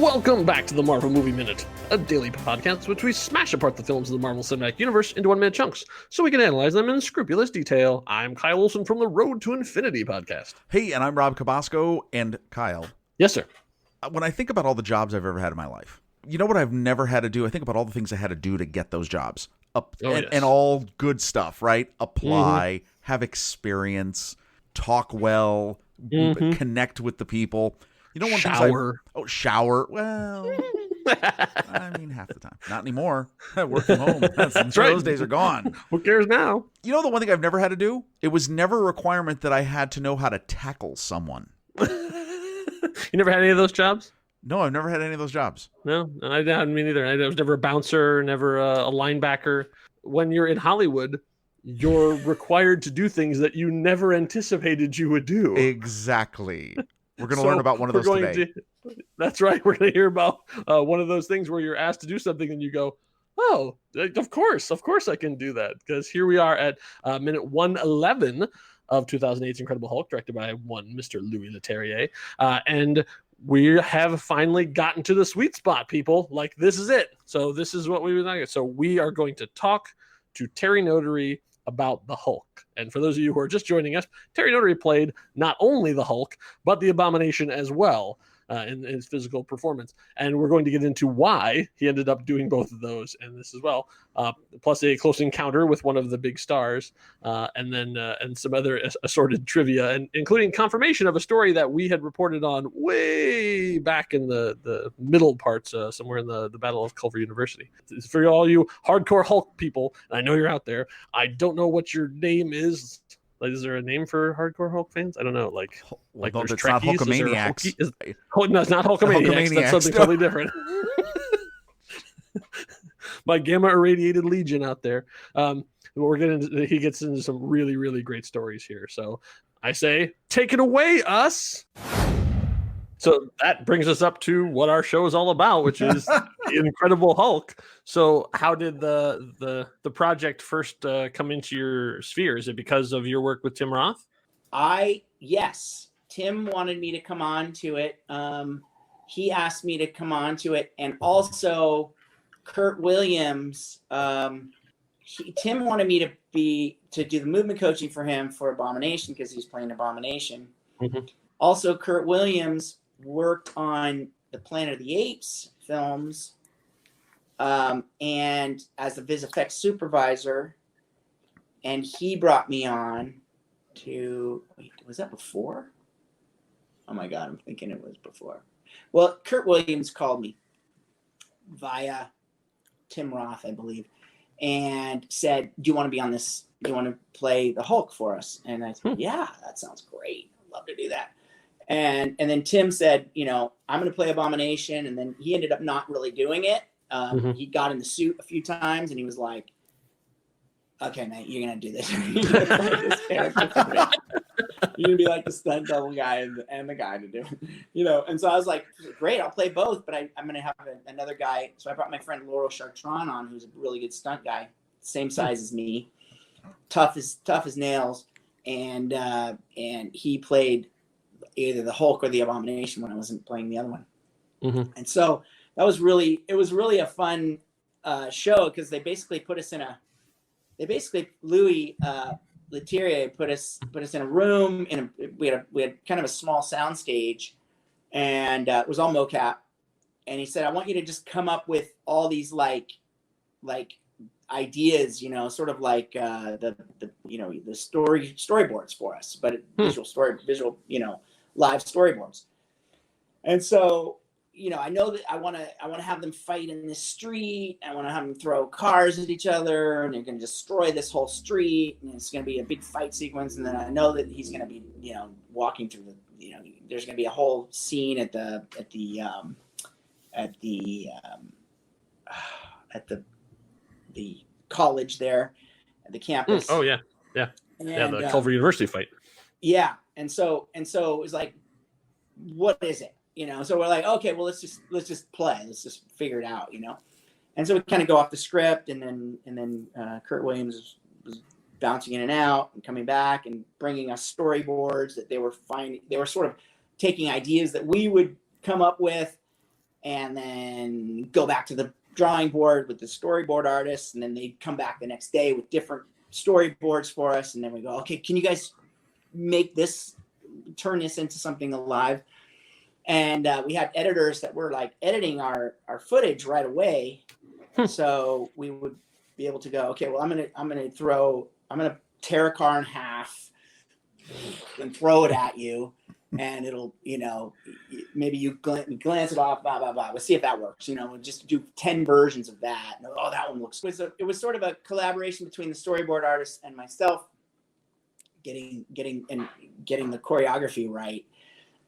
Welcome back to the Marvel Movie Minute, a daily podcast which we smash apart the films of the Marvel Cinematic Universe into 1 minute chunks so we can analyze them in scrupulous detail. I'm Kyle Olson from the Road to Infinity podcast. Hey, and I'm Rob Cabasco. And Kyle. Yes, sir. When I think about all the jobs I've ever had in my life, you know what I've never had to do? I think about all the things I had to do to get those jobs. And all good stuff, right? Apply, have experience, talk well, connect with the people. You know, one shower. Shower. Well, I mean, half the time. Not anymore. I work from home. That's right. Those days are gone. Who cares now? You know the one thing I've never had to do? It was never a requirement that I had to know how to tackle someone. You never had any of those jobs? No, I've never had any of those jobs. No, I didn't mean either. I was never a bouncer, never a linebacker. When you're in Hollywood, you're required to do things that you never anticipated you would do. Exactly. We're going to learn about one of those today. That's right. We're going to hear about one of those things where you're asked to do something and you go, oh, of course I can do that. Because here we are at minute 111 of 2008's Incredible Hulk, directed by one Mr. Louis Leterrier. And we have finally gotten to the sweet spot, people. Like, this is it. So this is what we would like. So we are going to talk to Terry Notary about the Hulk. And for those of you who are just joining us, Terry Notary played not only the Hulk, but the Abomination as well in his physical performance. And we're going to get into why he ended up doing both of those and this as well, plus a close encounter with one of the big stars, and then and some other assorted trivia, and including confirmation of a story that we had reported on way back in the middle parts, somewhere in the Battle of Culver University. For all you hardcore Hulk people, and I know you're out there, I don't know what your name is. Like, is there a name for hardcore Hulk fans? I don't know. Like there's it's Trekkies. Not Hulkamaniacs. No, it's not Hulkamaniacs. That's something totally different. My gamma irradiated legion out there. He gets into some really, really great stories here. So I say, take it away, us. So that brings us up to what our show is all about, which is the Incredible Hulk. So how did the project first come into your sphere? Is it because of your work with Tim Roth? Yes. Tim wanted me to come on to it. He asked me to come on to it. And also Kurt Williams, Tim wanted me to do the movement coaching for him for Abomination because he's playing Abomination. Mm-hmm. Also, Kurt Williams worked on the Planet of the Apes films, and as the Vis Effects supervisor, and he brought me on to, was that before? Oh my God, I'm thinking it was before. Well, Kurt Williams called me via Tim Roth, I believe, and said, do you want to be on this? Do you want to play the Hulk for us? And I said, yeah, that sounds great. I'd love to do that. And then Tim said, I'm going to play Abomination. And then he ended up not really doing it. He got in the suit a few times and he was like, okay, mate, you're going to do this. You're going to play this character for me. You're going to be like the stunt double guy and the guy to do it. And so I was like, great, I'll play both, but I'm going to have another guy. So I brought my friend Laurel Chartron on, who's a really good stunt guy, same size as me, tough as nails. And he played either the Hulk or the Abomination when I wasn't playing the other one. Mm-hmm. And so it was really a fun show because they basically put us in Louis Leterrier put us in a room we had kind of a small sound stage, and it was all mocap. And he said, I want you to just come up with all these like ideas, sort of like the storyboards for us, but visual, live storyboards. And so, I know that I want to have them fight in this street. I want to have them throw cars at each other, and they're going to destroy this whole street, and it's going to be a big fight sequence. And then I know that he's going to be, walking through there's going to be a whole scene at the college there, at the campus. Oh yeah, the Culver University fight. Yeah, and so it was like, what is it? So we're like, okay, well, let's just play. Let's just figure it out, And so we kind of go off the script, and then Kurt Williams was bouncing in and out and coming back and bringing us storyboards that they were sort of taking ideas that we would come up with and then go back to the drawing board with the storyboard artists, and then they'd come back the next day with different storyboards for us, and then we go, okay, can you guys turn this into something alive? And we had editors that were like editing our footage right away. So we would be able to go, okay, well, I'm gonna tear a car in half and throw it at you, and it'll, maybe you glance it off, blah blah blah. We'll see if that works. We'll just do 10 versions of that. Oh, that one looks. It was sort of a collaboration between the storyboard artist and myself, getting the choreography right.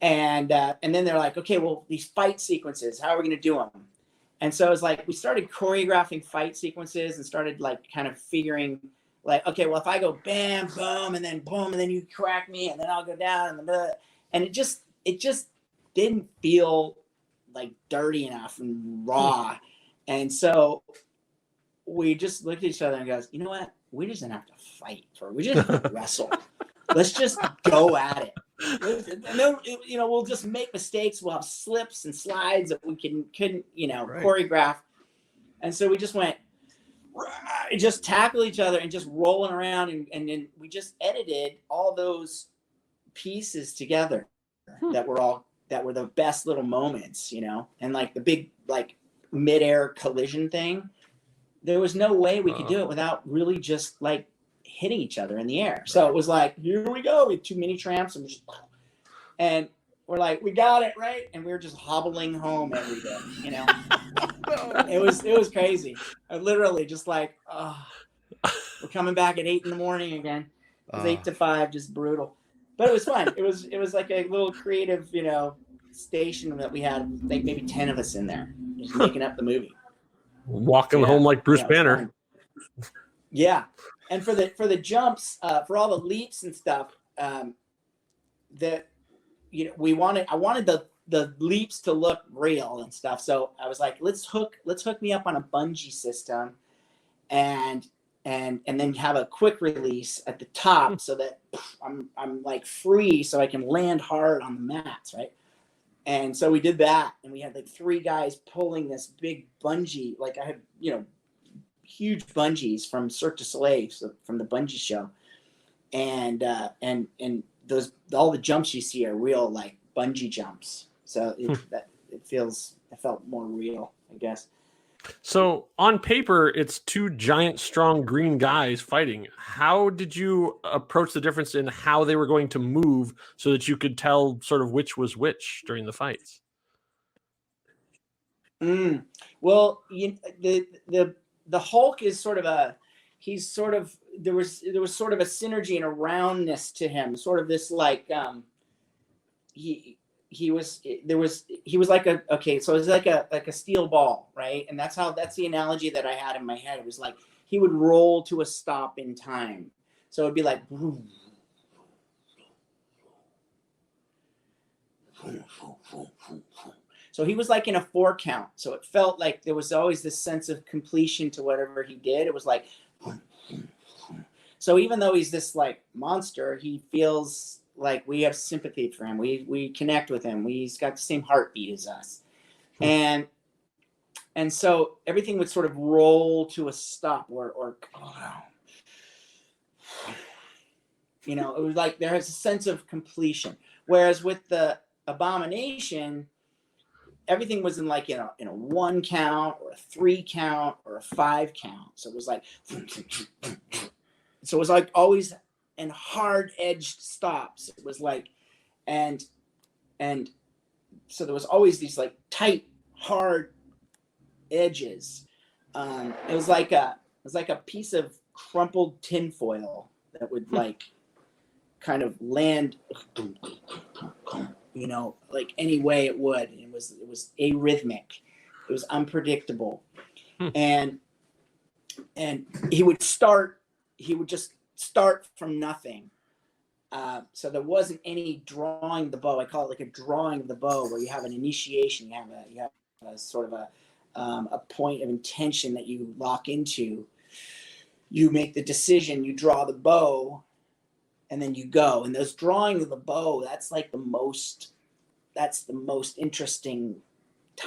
And then they're like, okay, well, these fight sequences, how are we going to do them? And so it's like we started choreographing fight sequences and started like kind of figuring like, okay, well, if I go bam, boom, and then boom, and then you crack me, and then I'll go down, and it just didn't feel like dirty enough and raw. And so we just looked at each other and goes, you know what? We just didn't have to fight we just have to wrestle. Let's just go at it. And then, we'll just make mistakes. We'll have slips and slides that we couldn't Right. choreograph. And so we just went, just tackle each other and just rolling around. And then we just edited all those pieces together that were the best little moments, and like the big, like midair collision thing. There was no way we could do it without really just like hitting each other in the air. Right. So it was like, here we go. We had 2 mini tramps and we're like, we got it, right? And we were just hobbling home every day, It was crazy. I literally just like, we're coming back at 8 a.m. again. It was 8 to 5, just brutal. But it was fun. It was like a little creative, station that we had, like maybe 10 of us in there, just making up the movie. Walking home like Bruce Banner. Yeah. And for the jumps, for all the leaps and stuff, I wanted the leaps to look real and stuff. So I was like, let's hook me up on a bungee system, and then have a quick release at the top so that I'm like free, so I can land hard on the mats, right? And so we did that, and we had like 3 guys pulling this big bungee. Like I had, huge bungees from Cirque du Soleil, so from the bungee show, and those, all the jumps you see are real, like bungee jumps. So it felt more real, I guess. So on paper, it's 2 giant, strong green guys fighting. How did you approach the difference in how they were going to move so that you could tell sort of which was which during the fights? Well, the Hulk is sort of there was sort of a synergy and a roundness to him, sort of this like he was like so it was like a steel ball, right? And that's the analogy that I had in my head. It was like he would roll to a stop in time. So it'd be like, so he was like in a 4 count. So it felt like there was always this sense of completion to whatever he did. It was like, so even though he's this like monster, he feels like we have sympathy for him. We connect with him. He's got the same heartbeat as us. And so everything would sort of roll to a stop or it was like there is a sense of completion. Whereas with the Abomination, everything was in like in a 1 count or a 3 count or a 5 count. So it was like always in hard edged stops. It was like, and so there was always these like tight, hard edges. It was like a piece of crumpled tinfoil that would like kind of land, like any way it would. It was arrhythmic. It was unpredictable. And he would just start from nothing. So there wasn't any drawing the bow. I call it like a drawing of the bow, where you have an initiation. You have a sort of a point of intention that you lock into. You make the decision, you draw the bow, and then you go. And those drawing of the bow, that's the most interesting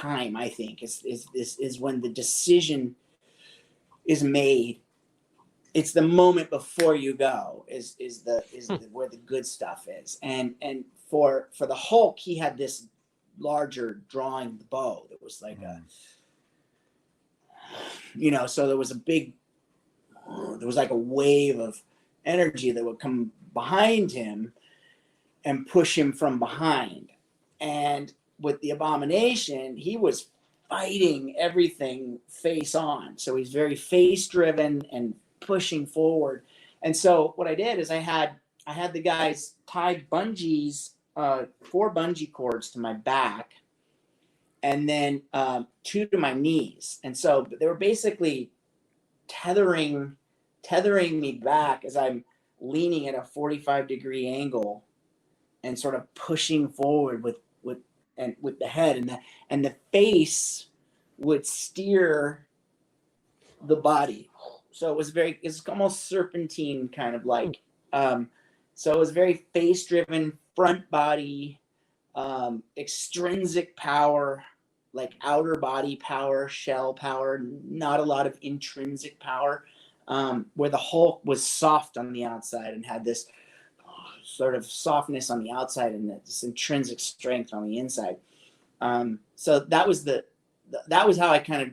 time, I think, is when the decision is made. It's the moment before you go is where the good stuff is. And for the Hulk, he had this larger drawing bow that was like so there was like a wave of energy that would come behind him and push him from behind. And with the Abomination, he was fighting everything face on. So he's very face driven and pushing forward. And so what I did is I had the guys tie bungees, 4 bungee cords to my back, and then 2 to my knees. And so they were basically tethering me back as I'm leaning at a 45-degree angle and sort of pushing forward with the head, and the face would steer the body. So it's almost serpentine kind of like. So it was very face driven, front body, extrinsic power, like outer body power, shell power, not a lot of intrinsic power, where the Hulk was soft on the outside and had this sort of softness on the outside and this intrinsic strength on the inside. So that was how I kind of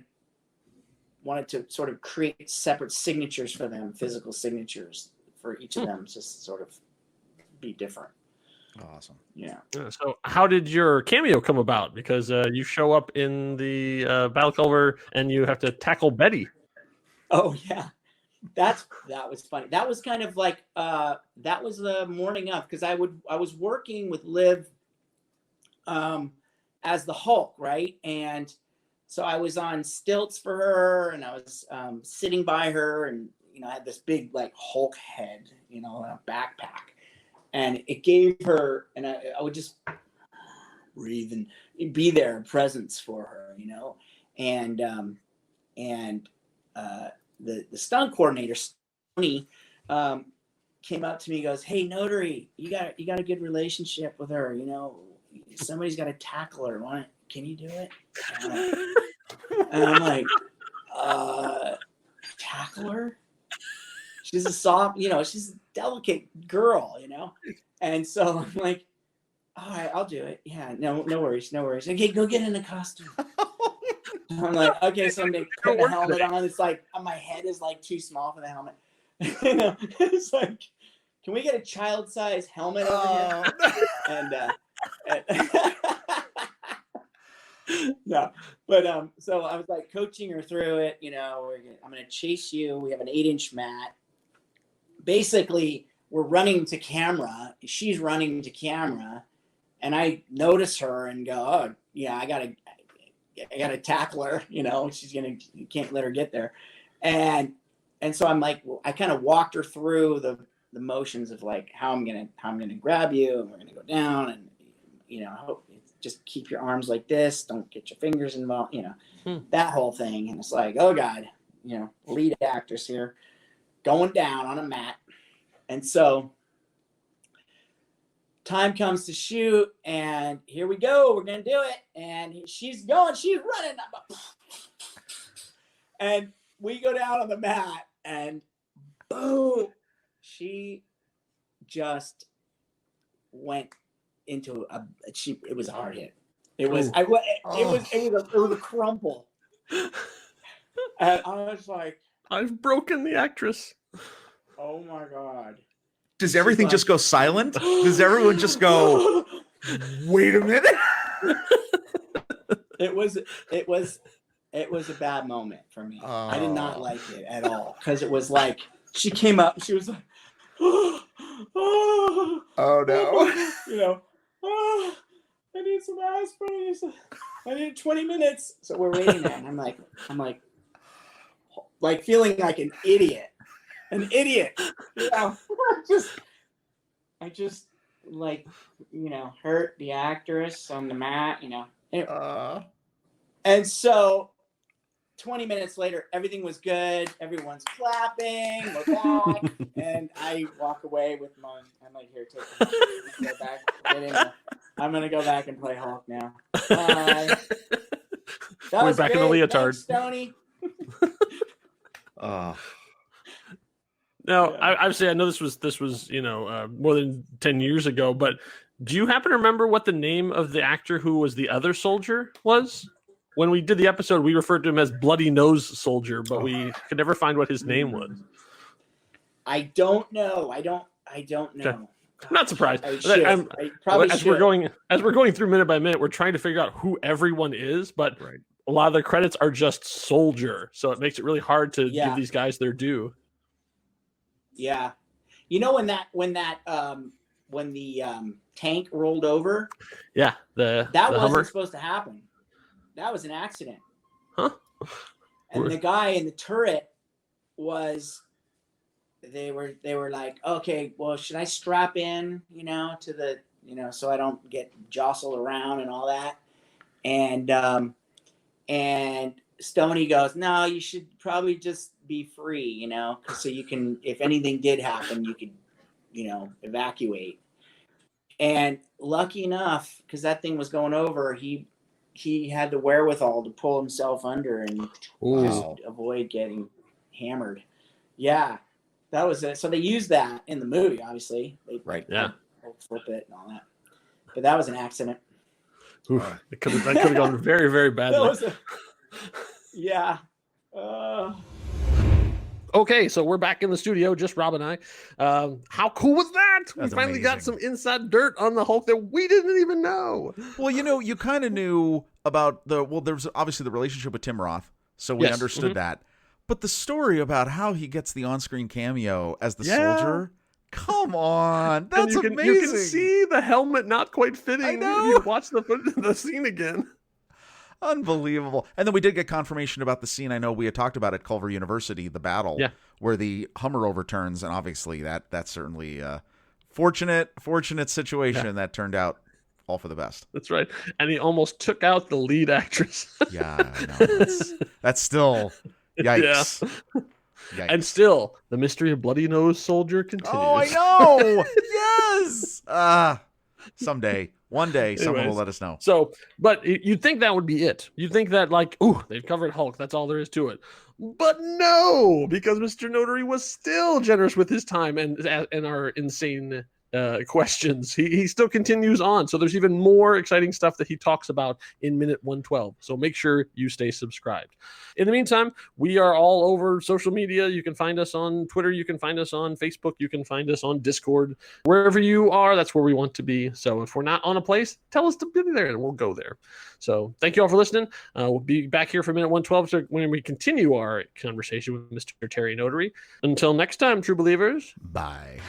wanted to sort of create separate signatures for them, physical signatures for each of them, just to sort of be different. Awesome. Yeah. So how did your cameo come about? Because you show up in the Battle Culver and you have to tackle Betty. Oh yeah. That was funny. That was kind of like that was the morning of, because I was working with Liv as the Hulk, right? And so I was on stilts for her, and I was sitting by her, and I had this big like Hulk head, a backpack, and it gave her, and I would just breathe and be there, presence for her, and the stunt coordinator, Tony, came up to me and goes, "Hey, Notary, you got a good relationship with her. Somebody's got to tackle her. Can you do it?" And I'm like, tackle her? She's a soft, she's a delicate girl, And so I'm like, all right, I'll do it. Yeah, no worries. Okay, go get in a costume. I'm like, okay, so I'm gonna put the helmet on. It's like my head is like too small for the helmet. It's like, can we get a child-size helmet over here? And no, but so I was like coaching her through it. I'm gonna chase you. We have an 8-inch mat. Basically, we're running to camera. She's running to camera, and I notice her and go, "Oh, yeah, I gotta tackle her." You can't let her get there, and so I'm like, I kind of walked her through the motions of like how I'm gonna grab you, and we're gonna go down, and just keep your arms like this, don't get your fingers involved, that whole thing. And it's like, oh God, lead actress here going down on a mat. And so time comes to shoot, and here we go, we're gonna do it. And she's running, and we go down on the mat, and boom, she just went into it was a hard hit. It was a crumple. And I was like, I've broken the actress. Oh my God. Does everything just go silent? Does everyone just go, wait a minute? It was a bad moment for me. I did not like it at all, because it was like she came up, she was like, oh no. I need some aspirin. I need 20 minutes. So we're waiting there, and I'm like feeling like an idiot. I just like, hurt the actress on the mat, And so 20 minutes later, everything was good. Everyone's clapping. We're back. And I walk away with I'm like, here, take it. Go back. I'm going to go back and play Hulk now. Bye. That was back in great. the leotard. Thanks, Stoney. Now, Yeah. obviously, I know this was more than 10 years ago, but do you happen to remember what the name of the actor who was the other soldier was? When we did the episode, we referred to him as Bloody Nose Soldier, but we could never find what his name was. I don't know. I don't know. Okay. I'm not surprised. I probably as should. we're going through minute by minute, we're trying to figure out who everyone is, but a lot of the credits are just soldier, so it makes it really hard to give these guys their due. Yeah, you know when the tank rolled over. Yeah, that the wasn't Hummer. supposed to happen. That was an accident. Huh? And the guy in the turret was. They were like, okay, well, should I strap in, to the, so I don't get jostled around and all that. And Stoney goes, no, you should probably just be free, so you can, if anything did happen, you could, evacuate. And lucky enough, because that thing was going over, he had the wherewithal to pull himself under and just avoid getting hammered. Yeah. That was it. So they used that in the movie, obviously. They flip it and all that. But that was an accident. That could have gone very, very badly. Yeah. Okay, so we're back in the studio, just Rob and I. How cool was that? We finally got some inside dirt on the Hulk that we didn't even know. Well, you kind of knew about there's obviously the relationship with Tim Roth, so we understood that. But the story about how he gets the on-screen cameo as the soldier, come on, that's amazing. You can see the helmet not quite fitting. I know. You watch the scene again. Unbelievable. And then we did get confirmation about the scene I know we had talked about at Culver University, the battle, where the Hummer overturns, and obviously that's certainly a fortunate situation that turned out all for the best. That's right. And he almost took out the lead actress. Yeah, I know. That's still... Yikes. Yeah. Yikes. And still, the mystery of Bloody Nose Soldier continues. Oh, I know. Yes. Someday, one day, someone will let us know. So, but you'd think that would be it. You'd think that, they've covered Hulk. That's all there is to it. But no, because Mr. Notary was still generous with his time and our insane questions. He still continues on. So there's even more exciting stuff that he talks about in minute 112. So make sure you stay subscribed. In the meantime, we are all over social media. You can find us on Twitter. You can find us on Facebook. You can find us on Discord. Wherever you are, that's where we want to be. So if we're not on a place, tell us to be there and we'll go there. So thank you all for listening. We'll be back here for minute 112 so when we continue our conversation with Mr. Terry Notary. Until next time, true believers. Bye.